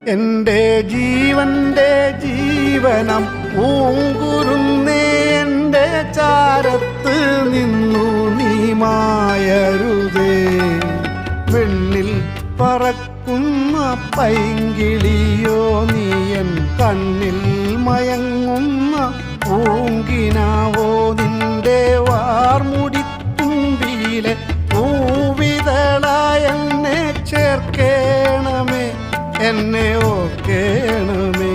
എൻ്റെ ജീവന്റെ ജീവനം പൂങ്കുരുന്നേ എൻ്റെ ചാരത്ത് നിന്നു നീ മായരുതേ. വെണ്ണിൽ പറക്കുന്ന പൈങ്കിളിയോ നീയൻ കണ്ണിൽ മയങ്ങുന്ന പൂങ്കിനാവോ നിന്റെ വാർമുടിത്തുമ്പിയിലെ പൂവിതളായ എന്നെ ചേർക്കേണമേ, എന്നെ ഓർക്കേണമേ.